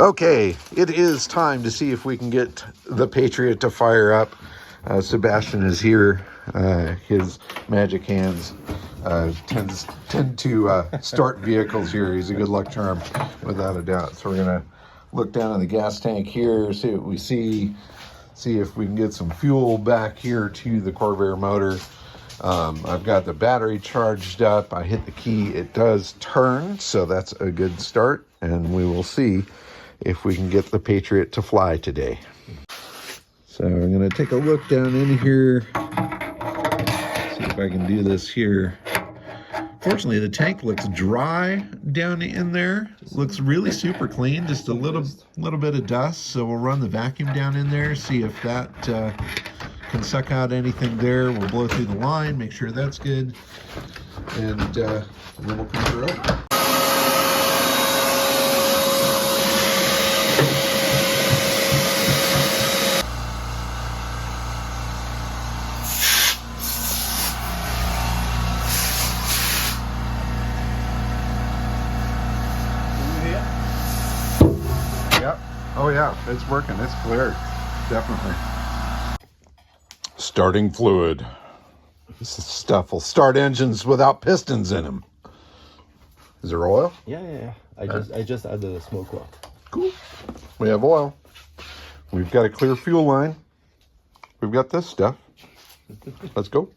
Okay, it is time to see if we can get the Patriot to fire up. Sebastien is here. His magic hands tend to start vehicles here. He's a good luck charm, without a doubt. So we're going to look down in the gas tank here, see what we see if we can get some fuel back here to the Corvair motor. I've got the battery charged up. I hit the key. It does turn, so that's a good start. And we will see if we can get the Patriot to fly today. So I'm going to take a look down in here, see if I can do this here. Fortunately, the tank looks dry down in there. Looks really super clean, just a little bit of dust. So we'll run the vacuum down in there, see if that can suck out anything there. We'll blow through the line, make sure that's good, and then we'll come through. Oh yeah, it's working. It's clear. Definitely. Starting fluid. This stuff will start engines without pistons in them. Is there oil? Yeah. I just added a smoke rock. Cool. We have oil. We've got a clear fuel line. We've got this stuff. Let's go.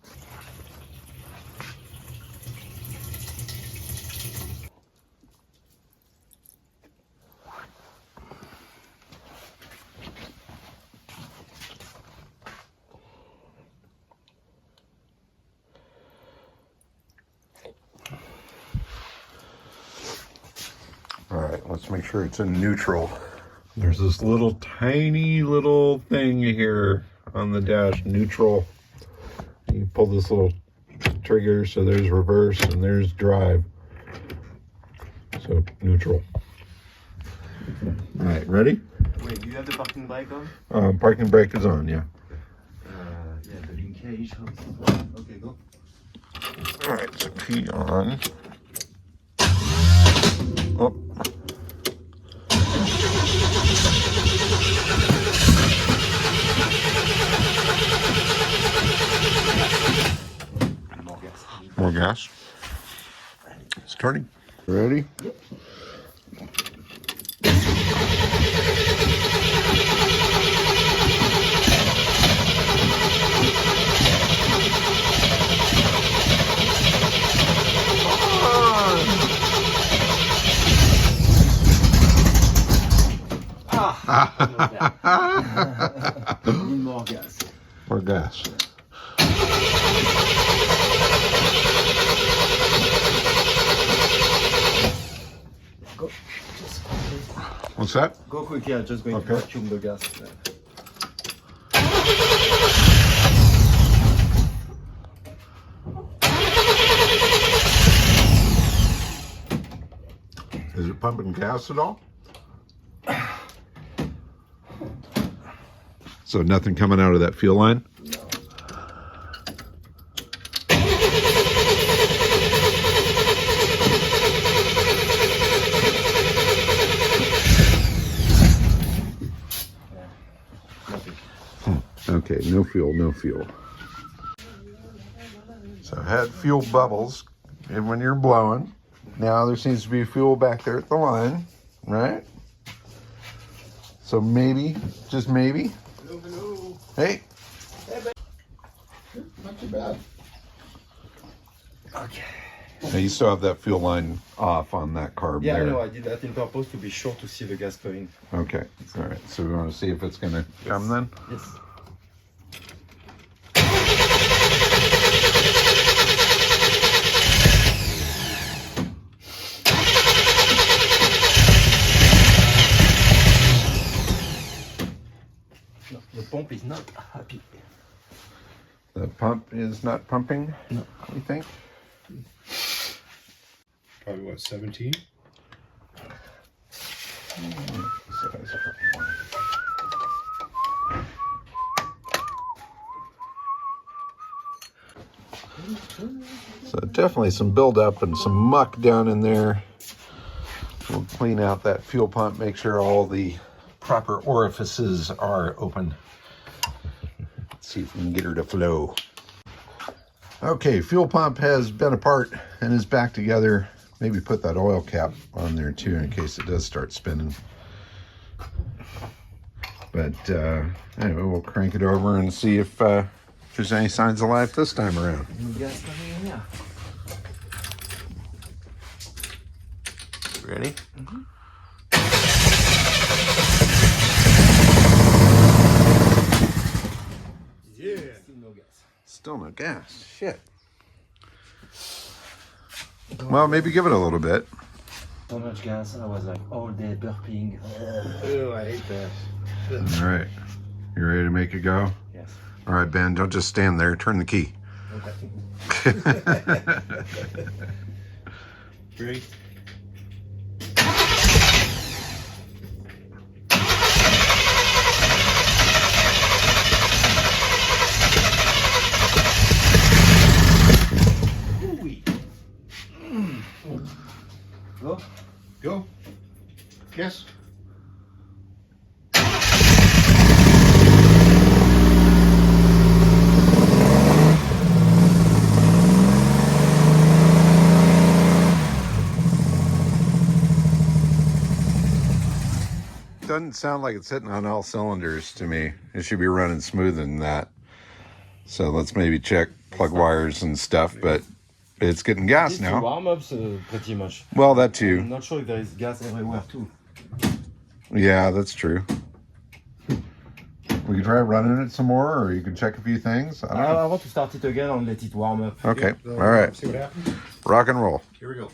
All right, let's make sure it's in neutral. There's this little tiny little thing here on the dash, neutral. You pull this little trigger, so there's reverse and there's drive. So neutral. All right, ready? Wait, do you have the parking brake on? Parking brake is on, yeah. Yeah, the linkage. Okay, go. All right, so P on. Oh. More gas. Starting. Ready? Yep. Need more gas. More gas. Go. What's that? Go quick, yeah, just going to vacuum the gas. Is it pumping gas at all? So nothing coming out of that fuel line? No. Okay, no fuel, no fuel. So I had fuel bubbles and when you're blowing. Now there seems to be fuel back there at the line, right? So maybe, just maybe. Hello. Hey. Not too bad. Okay. Now you still have that fuel line off on that carb there. Yeah, no, I did that in purpose to be sure to see the gas coming. Okay, all right. So we want to see if it's going to come then? Yes. No, the pump is not happy. The pump is not pumping, No. you think? Probably what, 17? So definitely some buildup and some muck down in there. We'll clean out that fuel pump, make sure all the proper orifices are open. Let's see if we can get her to flow. Okay, fuel pump has been apart and is back together. Maybe put that oil cap on there too in case it does start spinning. But anyway, we'll crank it over and see if there's any signs of life this time around. Gas coming in here. Ready? Mm-hmm. Yeah. Still no gas. Still no gas. Shit. Well, maybe give it a little bit. So much gas, I was like all day burping. Oh, I hate that. All right. You ready to make it go? Yes. All right, Ben, don't just stand there. Turn the key. Okay. Ready? Go. Go. Yes. Doesn't sound like it's hitting on all cylinders to me. It should be running smoother than that. So let's maybe check plug wires and stuff, but it's getting gas It's now. warm-ups pretty much. Well, that I'm too. not sure if there is gas everywhere too. Yeah, that's true. We can try running it some more, or you can check a few things. I don't know. I want to start it again and let it warm up. Okay, So, all right. See what happens? Rock and roll. Here we go.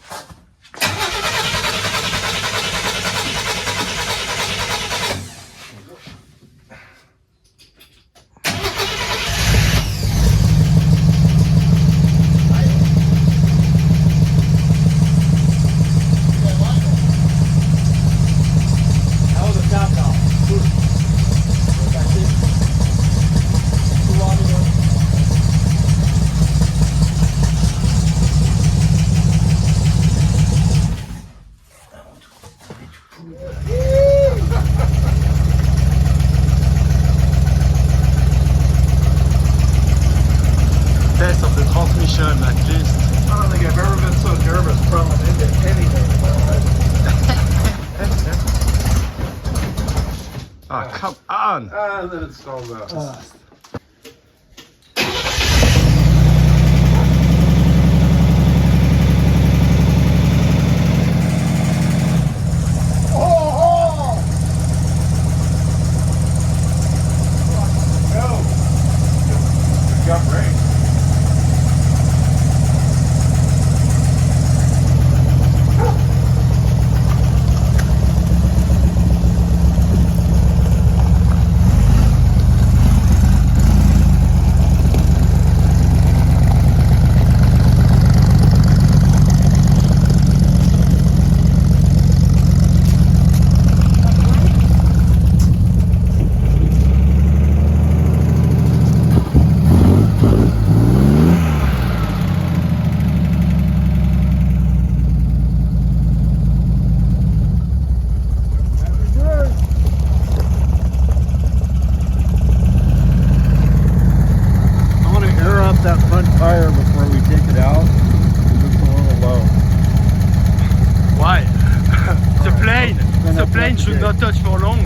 Test of the transmission at least. I don't think I've ever been so nervous crawling into anything. Ah, come on! And then it stalls out. that front tire before we take it out. It's a little low. Why? The plane should not touch for long.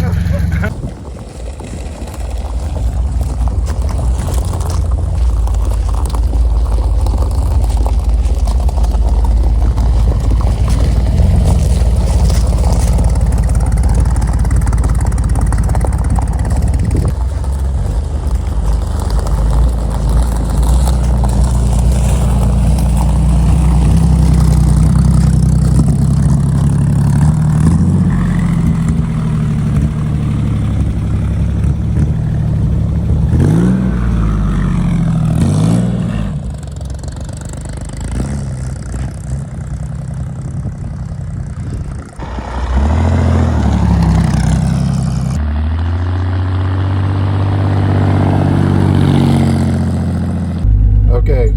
Okay,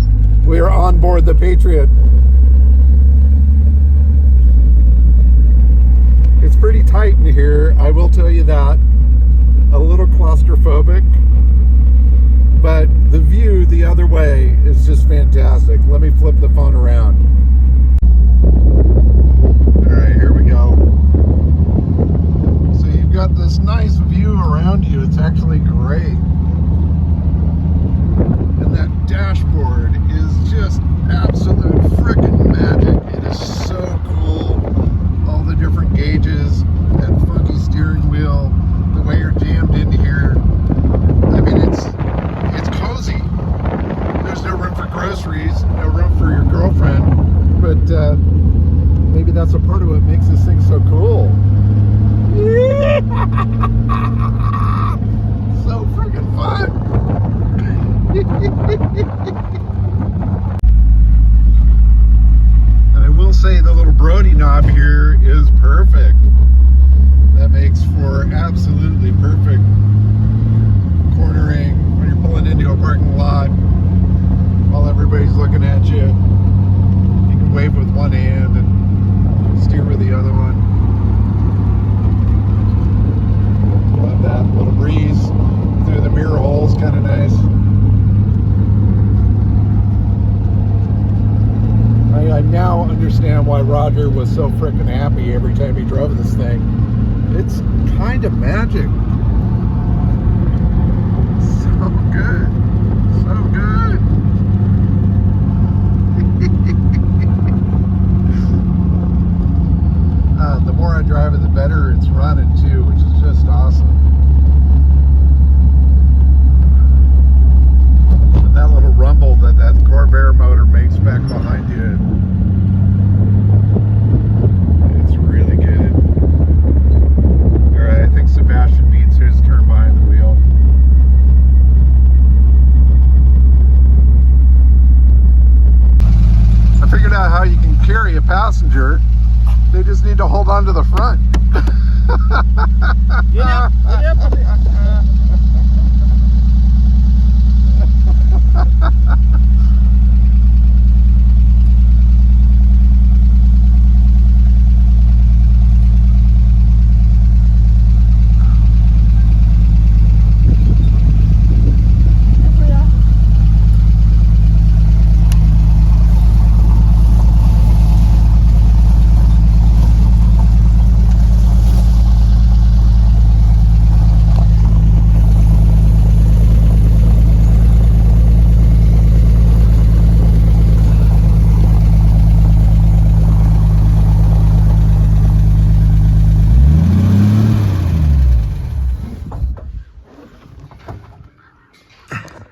we are on board the Patriot. It's pretty tight in here, I will tell you that. A little claustrophobic, but the view the other way is just fantastic. Let me flip the phone around. All right, here we go. So you've got this nice view around you. It's actually great. And that dashboard is just absolute freaking magic. It is so cool. All the different gauges, that funky steering wheel, the way you're jammed in here. I mean, it's cozy. There's no room for groceries, no room for your girlfriend, but maybe that's a part of what makes this thing so cool. So freaking fun. And I will say the little Brody knob here is perfect. That makes for absolutely perfect cornering when you're pulling into a parking lot while everybody's looking at you. You can wave with one hand and steer with the other one. Love that little breeze through the mirror holes, kind of nice. I now understand why Roger was so freaking happy every time he drove this thing. It's kind of magic. So good. So good. The more I drive it, the better it's running too, which is just awesome. And that little rumble that Corvair motor makes back behind you, it's really good. All right, I think Sebastien needs his turn behind the wheel. I figured out how you can carry a passenger. They just need to hold on to the front.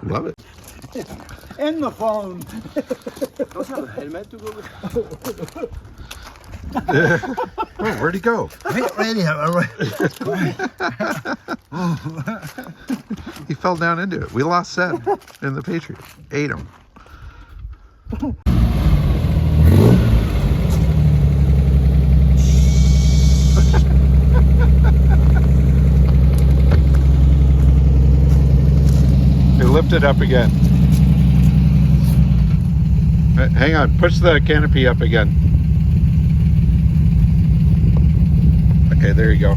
Love it. And the phone. Don't have a helmet to go with. Oh, where'd he go? He fell down into it. We lost Seb in the Patriot. Ate him. Hey, lift it up again. Hang on, push the canopy up again. Okay, there you go.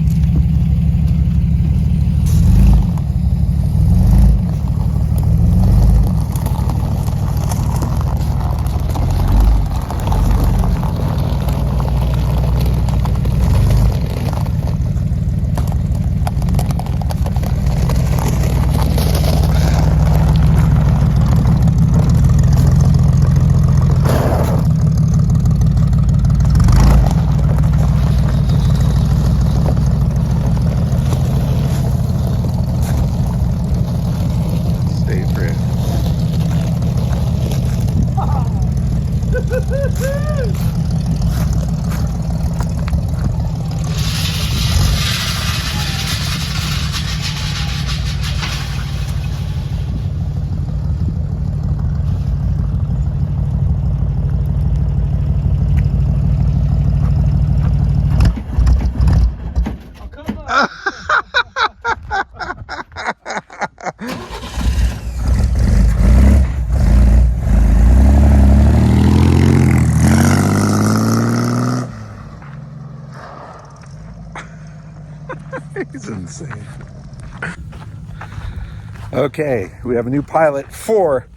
Okay, we have a new pilot for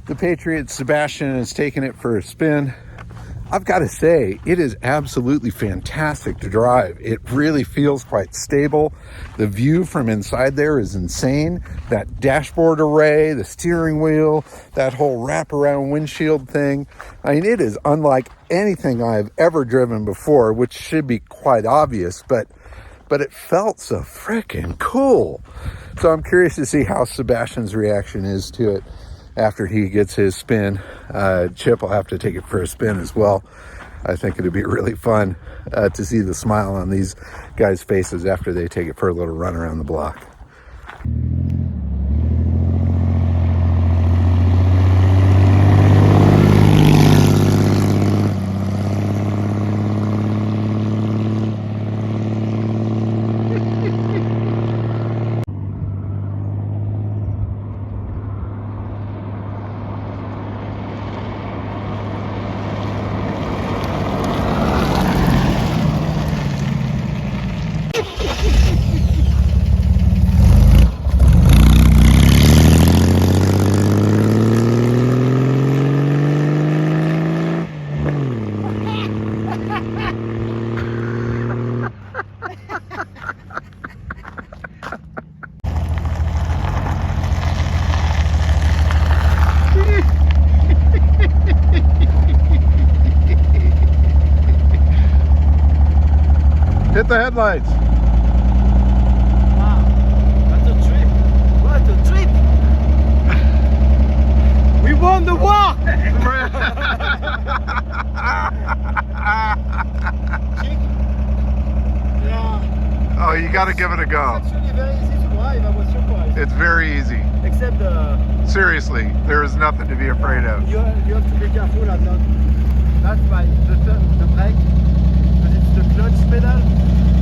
the Patriot. Sebastien is taking it for a spin. I've got to say, it is absolutely fantastic to drive. It really feels quite stable. The view from inside there is insane. That dashboard array, the steering wheel, that whole wraparound windshield thing. I mean, it is unlike anything I've ever driven before, which should be quite obvious, but it felt so freaking cool. So I'm curious to see how Sebastian's reaction is to it after he gets his spin. Chip will have to take it for a spin as well. I think it'd be really fun to see the smile on these guys' faces after they take it for a little run around the block. Hit the headlights. Wow, what a trip! What a trip! We won the war! Yeah. Oh, you got to give it a go. It's actually very easy to drive. I was surprised. It's very easy. Except Seriously, there is nothing to be afraid of. you have to be careful and not. That's by the brake, and it's the clutch pedal.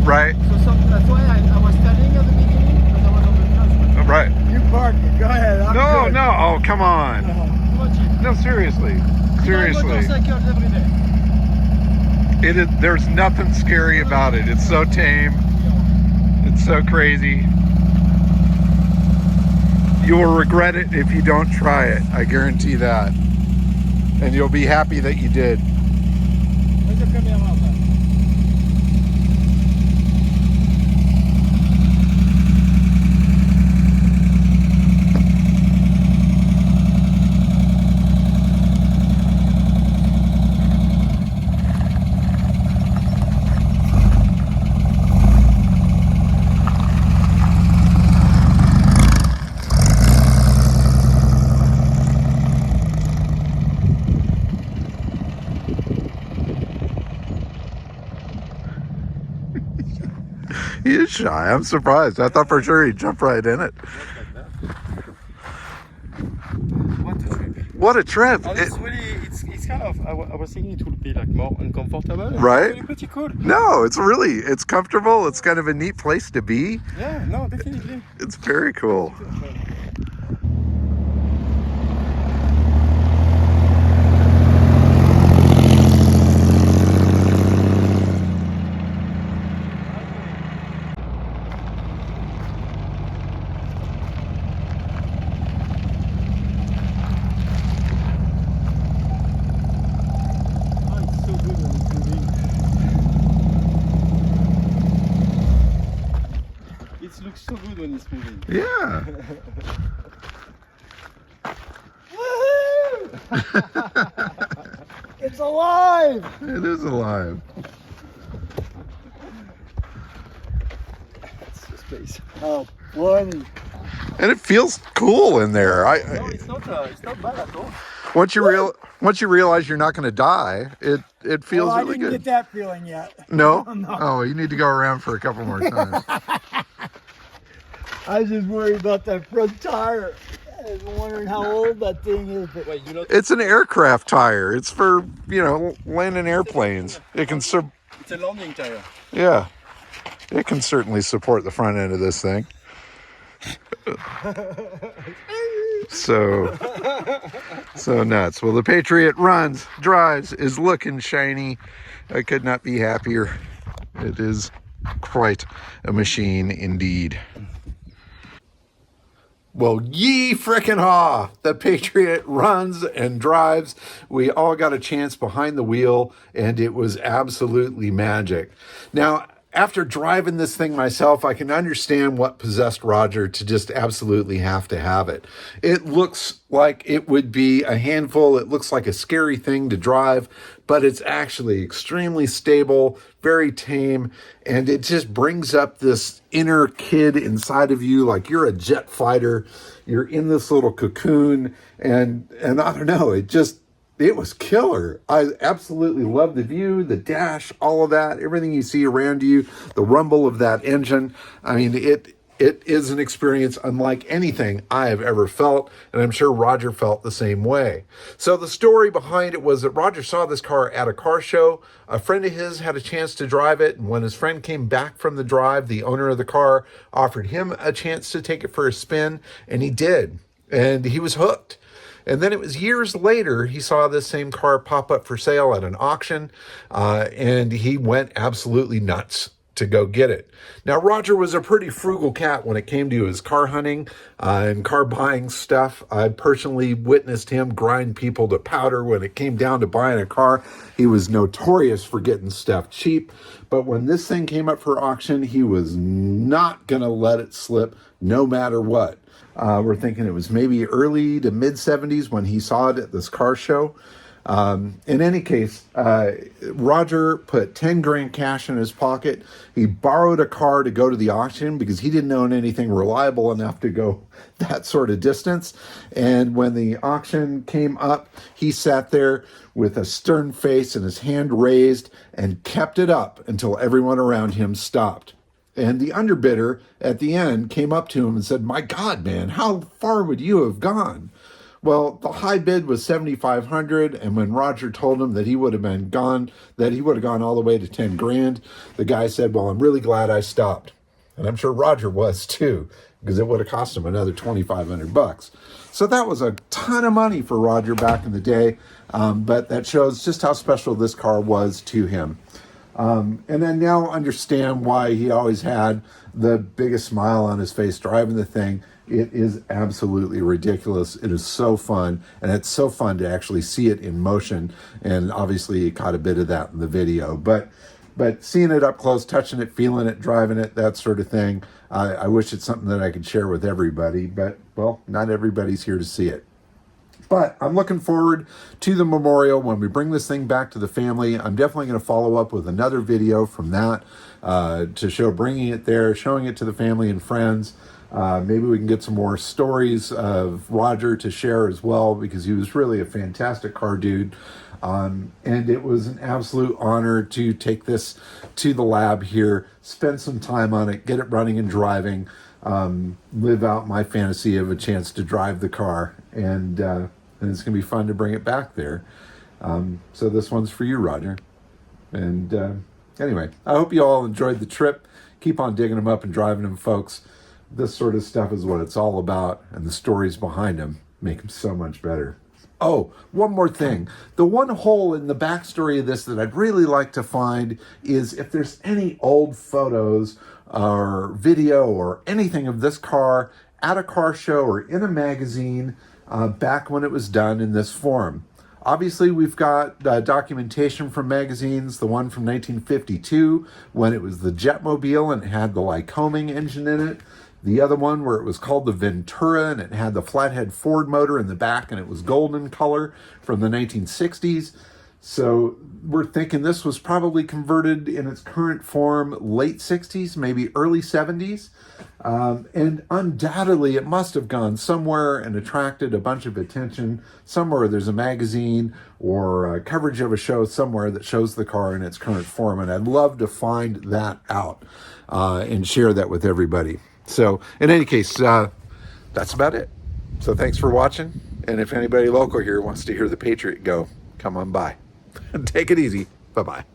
Right? That's why I was standing at the beginning because I was on the clutch. Right. You park it. Go ahead. I'm No, good. no. Oh, come on. Watch it. No, seriously. I Seriously. ride motorcycles every day. It is. There's nothing scary about it. It's so tame. It's so crazy. You will regret it if you don't try it. I guarantee that. And you'll be happy that you did. Where's the camera, man? He is shy. I'm surprised. I thought for sure he'd jump right in it. What a trip. What a trip. And it's really, it's kind of, I was thinking it would be like more uncomfortable. Right? It's really pretty cool. No, it's comfortable. It's kind of a neat place to be. Yeah, no, definitely. It's very cool. Oh, it's so good when it's moving. It looks so good when it's moving. Yeah. It's alive! It is alive. It's the space. Oh, funny. And it feels cool in there. No, it's not bad at all. Once you realize you're not going to die, it feels Well, I really didn't good. get that feeling yet. No? No. Oh, you need to go around for a couple more times. I was just worried about that front tire. I was wondering how old that thing is. But Wait, you know, It's an aircraft tire. It's for, landing airplanes. It can it's a landing tire. yeah. It can certainly support the front end of this thing. So nuts. Well, the Patriot runs, drives, is looking shiny. I could not be happier. It is quite a machine indeed. Well, ye frickin' haw! The Patriot runs and drives. We all got a chance behind the wheel, and it was absolutely magic. Now, after driving this thing myself, I can understand what possessed Roger to just absolutely have to have it. It looks like it would be a handful. It looks like a scary thing to drive, but it's actually extremely stable, very tame, and it just brings up this inner kid inside of you, like you're a jet fighter. You're in this little cocoon, and I don't know, it was killer. I absolutely love the view, the dash, all of that, everything you see around you, the rumble of that engine. I mean, it is an experience unlike anything I have ever felt, and I'm sure Roger felt the same way. So the story behind it was that Roger saw this car at a car show. A friend of his had a chance to drive it, and when his friend came back from the drive, the owner of the car offered him a chance to take it for a spin, and he did, and he was hooked. And then it was years later, he saw this same car pop up for sale at an auction, and he went absolutely nuts to go get it. Now, Roger was a pretty frugal cat when it came to his car hunting and car buying stuff. I personally witnessed him grind people to powder when it came down to buying a car. He was notorious for getting stuff cheap, but when this thing came up for auction, he was not going to let it slip no matter what. We're thinking it was maybe early to mid 70s when he saw it at this car show. In any case, Roger put 10 grand cash in his pocket. He borrowed a car to go to the auction because he didn't own anything reliable enough to go that sort of distance. And when the auction came up, he sat there with a stern face and his hand raised and kept it up until everyone around him stopped. And the underbidder at the end came up to him and said, "My God, man, how far would you have gone?" Well, the high bid was $7,500, and when Roger told him that he would have gone all the way to 10 grand, the guy said, "Well, I'm really glad I stopped." And I'm sure Roger was too, because it would have cost him another $2,500. So that was a ton of money for Roger back in the day, but that shows just how special this car was to him. And I now understand why he always had the biggest smile on his face driving the thing. It is absolutely ridiculous. It is so fun, and it's so fun to actually see it in motion. And obviously, you caught a bit of that in the video. But seeing it up close, touching it, feeling it, driving it, that sort of thing, I wish it's something that I could share with everybody. But, well, not everybody's here to see it. But I'm looking forward to the memorial when we bring this thing back to the family. I'm definitely going to follow up with another video from that to show bringing it there, showing it to the family and friends. Maybe we can get some more stories of Roger to share as well, because he was really a fantastic car dude. And it was an absolute honor to take this to the lab here, spend some time on it, get it running and driving, live out my fantasy of a chance to drive the car. And it's going to be fun to bring it back there. So this one's for you, Roger. And anyway, I hope you all enjoyed the trip. Keep on digging them up and driving them, folks. This sort of stuff is what it's all about, and the stories behind them make them so much better. Oh, one more thing. The one hole in the backstory of this that I'd really like to find is if there's any old photos or video or anything of this car at a car show or in a magazine back when it was done in this form. Obviously, we've got documentation from magazines, the one from 1952 when it was the Jetmobile and it had the Lycoming engine in it. The other one where it was called the Ventura and it had the flathead Ford motor in the back and it was golden color from the 1960s. So we're thinking this was probably converted in its current form late 60s, maybe early 70s. And undoubtedly it must have gone somewhere and attracted a bunch of attention. Somewhere there's a magazine or coverage of a show somewhere that shows the car in its current form. And I'd love to find that out and share that with everybody. So in any case, that's about it. So thanks for watching. And if anybody local here wants to hear the Patriot go, come on by. Take it easy. Bye-bye.